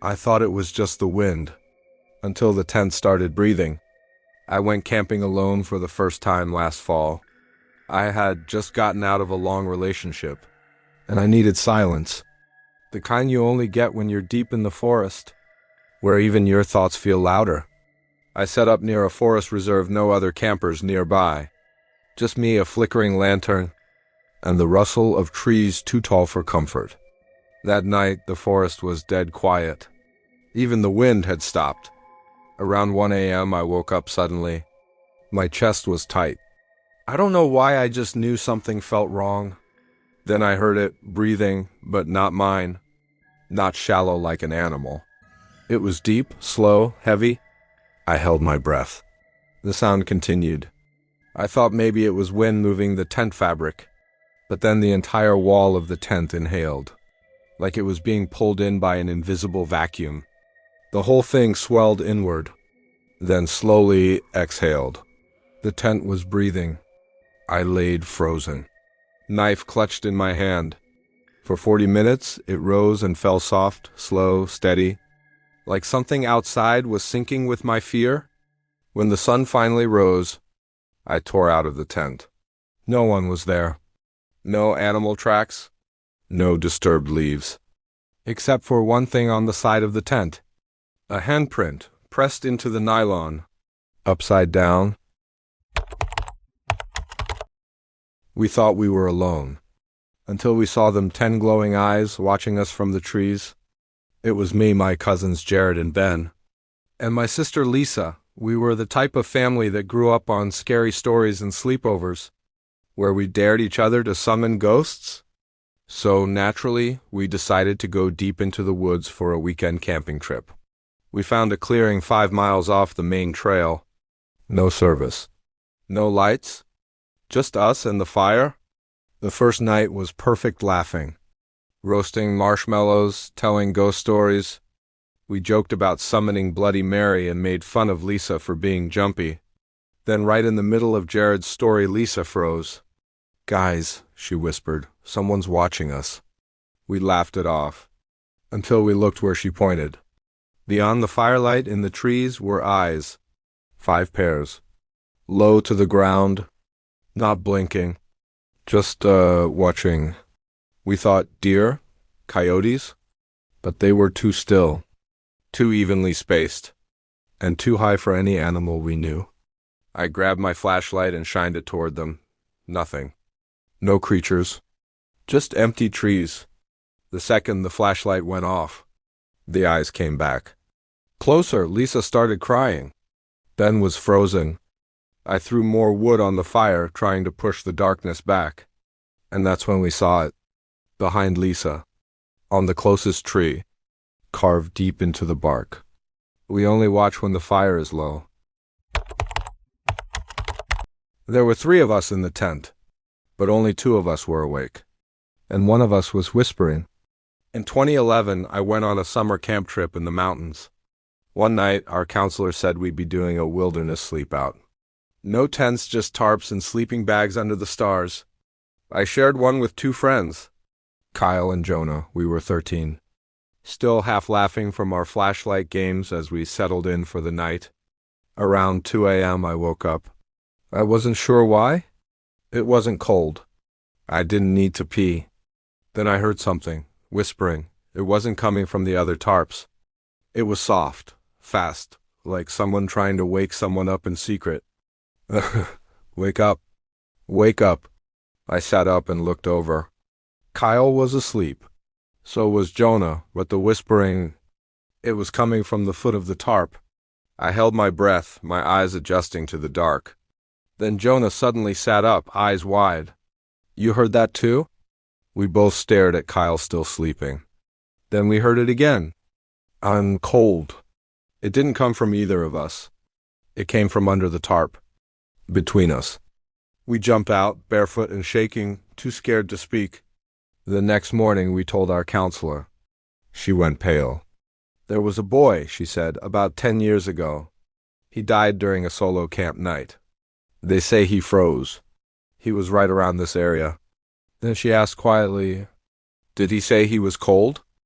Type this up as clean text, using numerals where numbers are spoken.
I thought it was just the wind, until the tent started breathing. I went camping alone for the first time last fall. I had just gotten out of a long relationship, and I needed silence. The kind you only get when you're deep in the forest, where even your thoughts feel louder. I set up near a forest reserve, no other campers nearby. Just me, a flickering lantern, and the rustle of trees too tall for comfort. That night, the forest was dead quiet. Even the wind had stopped. Around 1 a.m., I woke up suddenly. My chest was tight. I don't know why, I just knew something felt wrong. Then I heard it, breathing, but not mine. Not shallow like an animal. It was deep, slow, heavy. I held my breath. The sound continued. I thought maybe it was wind moving the tent fabric, but then the entire wall of the tent inhaled, like it was being pulled in by an invisible vacuum. The whole thing swelled inward, then slowly exhaled. The tent was breathing. I laid frozen, knife clutched in my hand. For 40 minutes, it rose and fell, soft, slow, steady, like something outside was syncing with my fear. When the sun finally rose, I tore out of the tent. No one was there. No animal tracks, no disturbed leaves, except for one thing on the side of the tent. A handprint pressed into the nylon, upside down. We thought we were alone, until we saw them 10 glowing eyes watching us from the trees. It was me, my cousins Jared and Ben, and my sister Lisa. We were the type of family that grew up on scary stories and sleepovers, where we dared each other to summon ghosts. So naturally, we decided to go deep into the woods for a weekend camping trip. We found a clearing 5 miles off the main trail. No service. No lights. Just us and the fire. The first night was perfect laughing. Roasting marshmallows, telling ghost stories. We joked about summoning Bloody Mary and made fun of Lisa for being jumpy. Then right in the middle of Jared's story, Lisa froze. "Guys," she whispered, "someone's watching us." We laughed it off, until we looked where she pointed. Beyond the firelight in the trees were eyes, 5 pairs, low to the ground, not blinking, just watching. We thought deer, coyotes, but they were too still, too evenly spaced, and too high for any animal we knew. I grabbed my flashlight and shined it toward them. Nothing. No creatures. Just empty trees. The second the flashlight went off, the eyes came back. Closer, Lisa started crying. Ben was frozen. I threw more wood on the fire, trying to push the darkness back. And that's when we saw it. Behind Lisa, on the closest tree, carved deep into the bark. We only watch when the fire is low. There were 3 of us in the tent, but only 2 of us were awake, and one of us was whispering. In 2011, I went on a summer camp trip in the mountains. One night, our counselor said we'd be doing a wilderness sleep out. No tents, just tarps and sleeping bags under the stars. I shared one with 2 friends, Kyle and Jonah. We were 13. Still half laughing from our flashlight games as we settled in for the night. Around 2 a.m. I woke up. I wasn't sure why. It wasn't cold. I didn't need to pee. Then I heard something, whispering. It wasn't coming from the other tarps. It was soft, fast, like someone trying to wake someone up in secret. Wake up. Wake up. I sat up and looked over. Kyle was asleep. So was Jonah, but the whispering, it was coming from the foot of the tarp. I held my breath, my eyes adjusting to the dark. Then Jonah suddenly sat up, eyes wide. "You heard that too?" We both stared at Kyle still sleeping. Then we heard it again. "I'm cold." It didn't come from either of us. It came from under the tarp, between us. We jumped out, barefoot and shaking, too scared to speak. The next morning we told our counselor. She went pale. "There was a boy," she said, "about 10 years ago. He died during a solo camp night. They say he froze. He was right around this area. Then she asked quietly, "Did he say he was cold?"